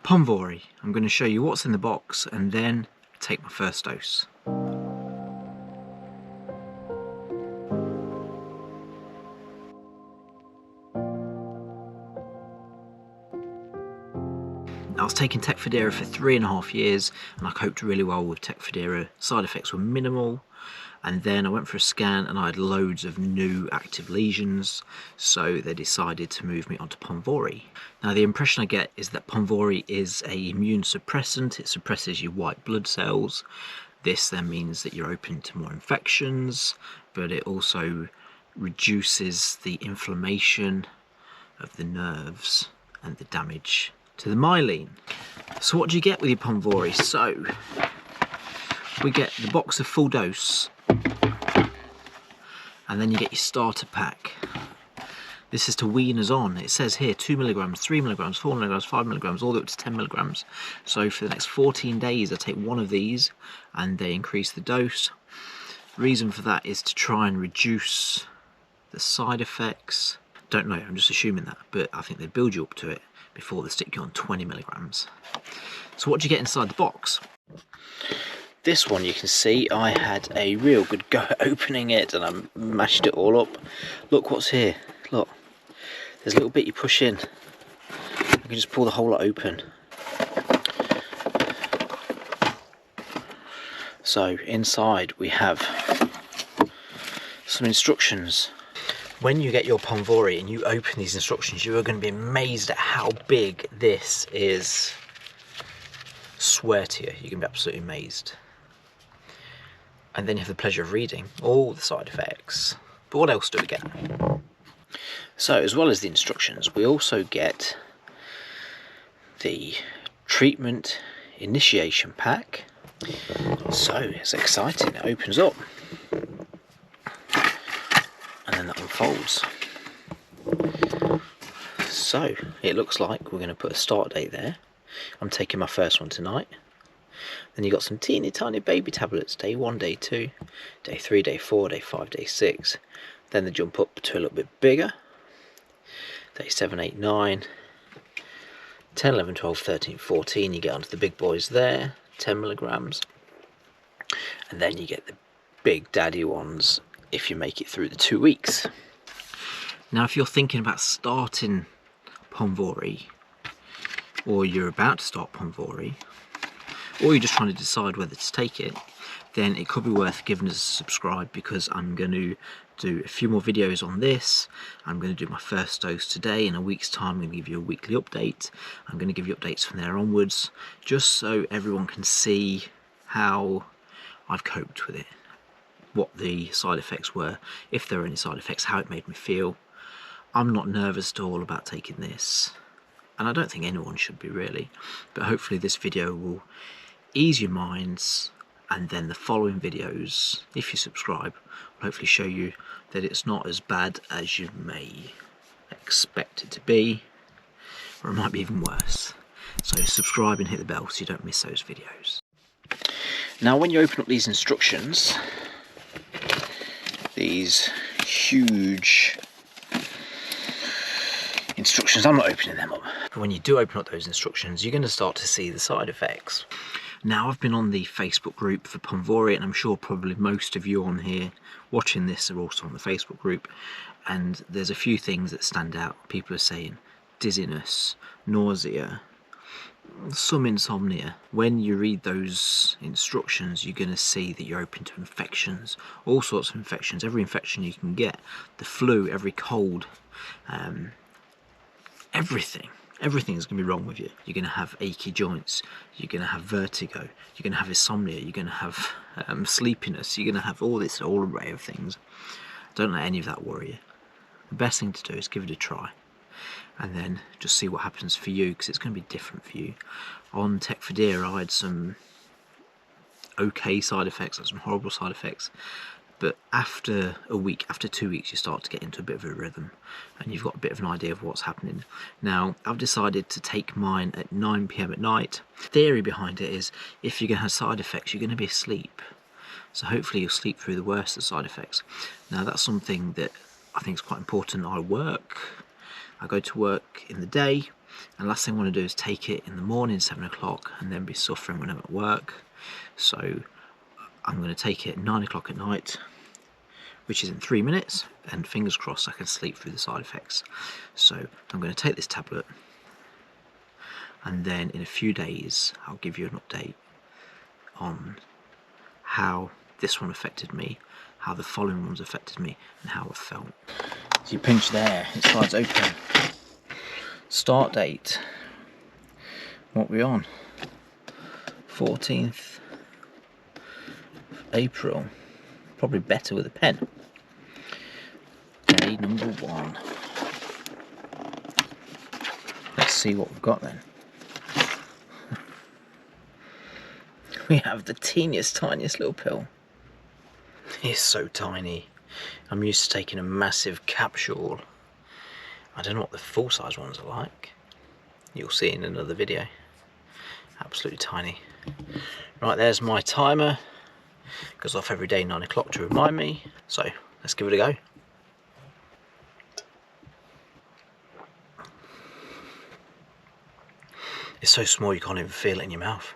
Ponvory. I'm going to show you what's in the box and then take my first dose. I was taking Tecfidera for 3.5 years and I coped really well with Tecfidera. Side effects were minimal, and then I went for a scan and I had loads of new active lesions, so they decided to move me onto Ponvory. Now the impression I get is that Ponvory is an immune suppressant. It suppresses your white blood cells. This then means that you're open to more infections, but it also reduces the inflammation of the nerves and the damage to the myelin. So what do you get with your Ponvory? So we get the box of full dose, and then you get your starter pack. This is to wean us on. It says here 2 milligrams, 3 milligrams, 4 milligrams, 5 milligrams, all the way up to 10 milligrams. So for the next 14 days I take one of these and they increase the dose. The reason for that is to try and reduce the side effects. Don't know, I'm just assuming that, but I think they build you up to it before they stick you on 20 milligrams. So what do you get inside the box? This one, you can see I had a real good go at opening it and I mashed it all up. Look what's here. Look, there's a little bit you push in. You can just pull the whole lot open. So inside we have some instructions. When you get your Ponvory and you open these instructions, you are going to be amazed at how big this is. Swear to you, you're going to be absolutely amazed. And then you have the pleasure of reading all the side effects. But what else do we get? So as well as the instructions, we also get the treatment initiation pack. So it's exciting, it opens up and then that unfolds. So it looks like we're going to put a start date there. I'm taking my first one tonight. Then you got some teeny tiny baby tablets, day 1, day 2, day 3, day 4, day 5, day 6. Then they jump up to a little bit bigger. Day 7, 8, 9, 10, 11, 12, 13, 14. You get onto the big boys there, 10 milligrams. And then you get the big daddy ones if you make it through the 2 weeks. Now if you're thinking about starting Ponvory, or you're about to start Ponvory, or you're just trying to decide whether to take it, then it could be worth giving us a subscribe, because I'm going to do a few more videos on this. I'm going to do my first dose today. In a week's time I'm going to give you a weekly update. I'm going to give you updates from there onwards, just so everyone can see how I've coped with it, what the side effects were, if there were any side effects, how it made me feel. I'm not nervous at all about taking this, and I don't think anyone should be really, but hopefully this video will ease your minds, and then the following videos, if you subscribe, will hopefully show you that it's not as bad as you may expect it to be, or it might be even worse. So subscribe and hit the bell so you don't miss those videos. Now when you open up these instructions, these huge instructions, I'm not opening them up. But when you do open up those instructions, you're going to start to see the side effects. Now I've been on the Facebook group for Ponvory, and I'm sure probably most of you on here watching this are also on the Facebook group, and there's a few things that stand out. People are saying dizziness, nausea, some insomnia. When you read those instructions, you're going to see that you're open to infections, all sorts of infections, every infection you can get, the flu, every cold, everything. Everything's going to be wrong with you. You're going to have achy joints, you're going to have vertigo, you're going to have insomnia, you're going to have sleepiness, you're going to have all this whole array of things. Don't let any of that worry you. The best thing to do is give it a try, and then just see what happens for you, because it's going to be different for you. On Tecfidera I had some okay side effects, some horrible side effects, but after a week, after 2 weeks, you start to get into a bit of a rhythm and you've got a bit of an idea of what's happening. Now I've decided to take mine at 9 PM at night. The theory behind it is, if you're going to have side effects, you're going to be asleep, so hopefully you'll sleep through the worst of the side effects. Now that's something that I think is quite important. I go to work in the day, And last thing I want to do is take it in the morning, 7 o'clock, and then be suffering when I'm at work. So I'm going to take it at 9 o'clock at night, which is in 3 minutes, and fingers crossed I can sleep through the side effects. So I'm going to take this tablet, and then in a few days I'll give you an update on how this one affected me, how the following ones affected me, and how I felt. So you pinch there, it slides open. Start date, what are we on? 14th April. Probably better with a pen. Day number 1. Let's see what we've got then. We have the teeniest, tiniest little pill. It's so tiny. I'm used to taking a massive capsule. I don't know what the full size ones are like. You'll see in another video. Absolutely tiny. Right, there's my timer. Goes off every day 9 o'clock to remind me. So let's give it a go. It's so small you can't even feel it in your mouth.